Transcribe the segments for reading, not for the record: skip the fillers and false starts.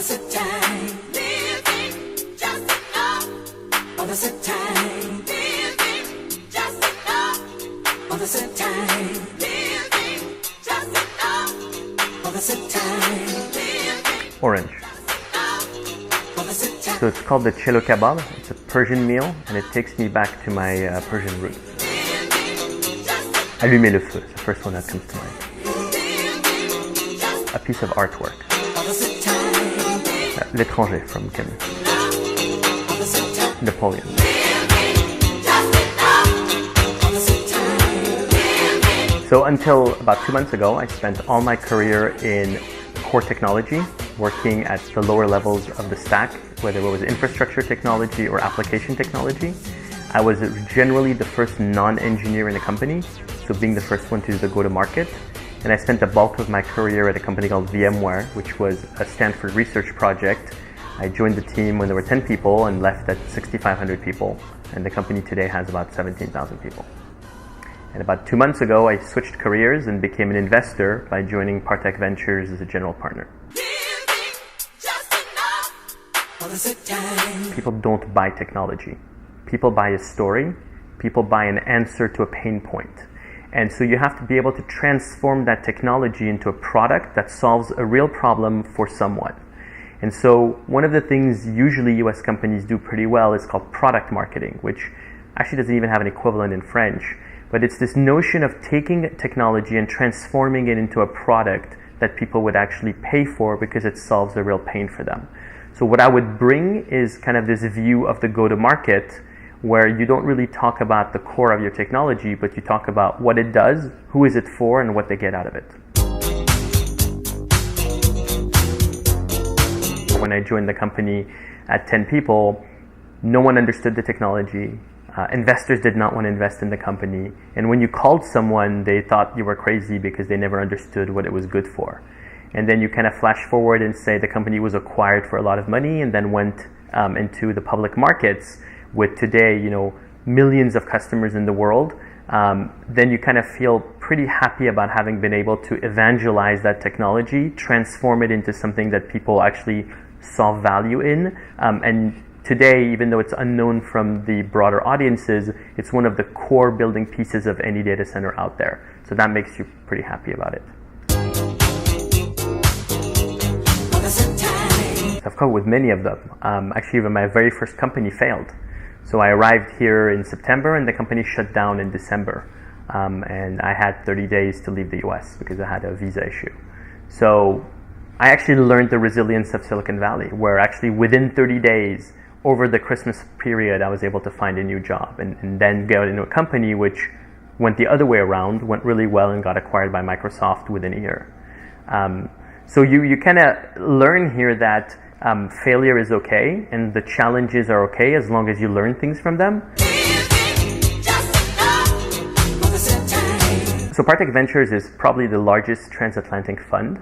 sit tight. Living just enough. Wanna sit tight. Living just enough. Wanna sit tight. Living just enough. Wanna sit tight. Orange. So it's called the cello kebab. It's a Persian meal, and it takes me back to my Persian roots. Allumer le feu, it's the first one that comes to mind. A piece of artwork. L'étranger from Camus. Napoleon. So until about 2 months ago, I spent all my career in core technology, working at the lower levels of the stack, whether it was infrastructure technology or application technology. I was generally the first non-engineer in the company, so being the first one to do the go-to-market. And I spent the bulk of my career at a company called VMware, which was a Stanford research project. I joined the team when there were 10 people and left at 6,500 people. And the company today has about 17,000 people. And about 2 months ago, I switched careers and became an investor by joining Partech Ventures as a general partner. People don't buy technology. People buy a story. People buy an answer to a pain point. And so you have to be able to transform that technology into a product that solves a real problem for someone. And so one of the things usually US companies do pretty well is called product marketing, which actually doesn't even have an equivalent in French. But it's this notion of taking technology and transforming it into a product that people would actually pay for because it solves a real pain for them. So what I would bring is kind of this view of the go-to-market where you don't really talk about the core of your technology, but you talk about what it does, who is it for, and what they get out of it. When I joined the company at 10 people, no one understood the technology. Investors did not want to invest in the company. And when you called someone, they thought you were crazy because they never understood what it was good for. And then you kind of flash forward and say the company was acquired for a lot of money and then went into the public markets with today, millions of customers in the world. Then you kind of feel pretty happy about having been able to evangelize that technology, transform it into something that people actually saw value in. And today, even though it's unknown from the broader audiences, it's one of the core building pieces of any data center out there. So that makes you pretty happy about it. I've come with many of them. Actually, even my very first company failed. So I arrived here in September and the company shut down in December. And I had 30 days to leave the US because I had a visa issue. So I actually learned the resilience of Silicon Valley, where actually within 30 days, over the Christmas period, I was able to find a new job and then go into a company which went the other way around, went really well and got acquired by Microsoft within a year. So you kind of learn here that failure is okay and the challenges are okay as long as you learn things from them. So Partech Ventures is probably the largest transatlantic fund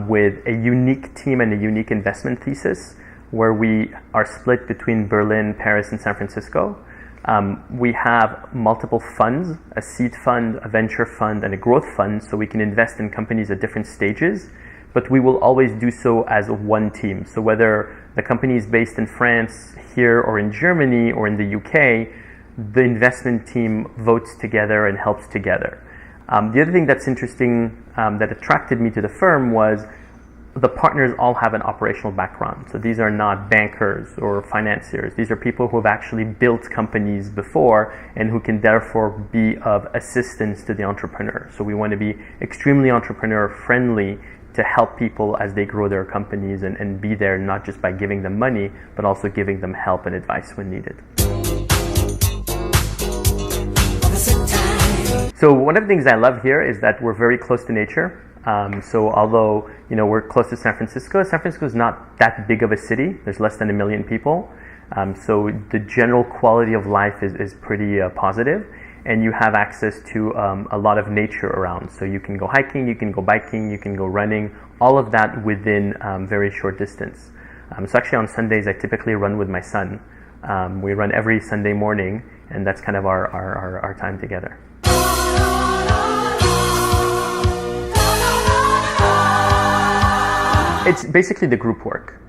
with a unique team and a unique investment thesis where we are split between Berlin, Paris, and San Francisco. We have multiple funds, a seed fund, a venture fund, and a growth fund, so we can invest in companies at different stages, but we will always do so as one team. So whether the company is based in France, here, or in Germany, or in the UK, the investment team votes together and helps together. The other thing that's interesting that attracted me to the firm was the partners all have an operational background. So these are not bankers or financiers. These are people who have actually built companies before and who can therefore be of assistance to the entrepreneur. So we want to be extremely entrepreneur friendly to help people as they grow their companies and be there not just by giving them money, but also giving them help and advice when needed. So one of the things I love here is that we're very close to nature. So although we're close to San Francisco is not that big of a city. There's less than 1 million people. So the general quality of life is pretty positive, and you have access to a lot of nature around. So you can go hiking, you can go biking, you can go running, all of that within very short distance. So actually on Sundays I typically run with my son. We run every Sunday morning, and that's kind of our time together. It's basically the group work.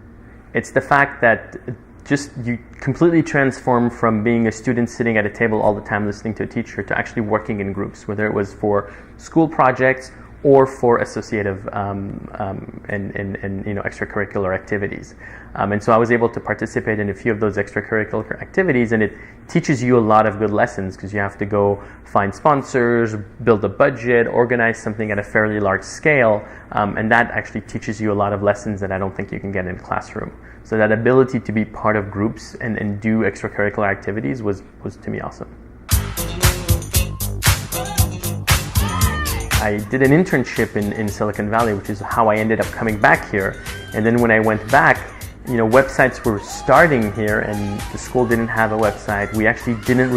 It's the fact that just you completely transform from being a student sitting at a table all the time listening to a teacher to actually working in groups, whether it was for school projects or for associative and extracurricular activities. And so I was able to participate in a few of those extracurricular activities, and it teaches you a lot of good lessons because you have to go find sponsors, build a budget, organize something at a fairly large scale, and that actually teaches you a lot of lessons that I don't think you can get in a classroom. So that ability to be part of groups and do extracurricular activities was to me awesome. I did an internship in Silicon Valley, which is how I ended up coming back here. And then when I went back, websites were starting here, and the school didn't have a website. We actually didn't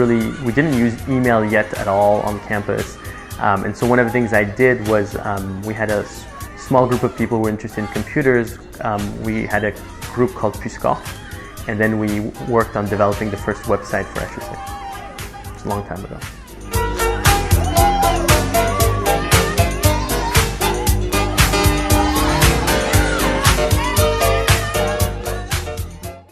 use email yet at all on campus. And so one of the things I did was we had a small group of people who were interested in computers. We had a group called Puiscoff, and then we worked on developing the first website for HEC. It's a long time ago.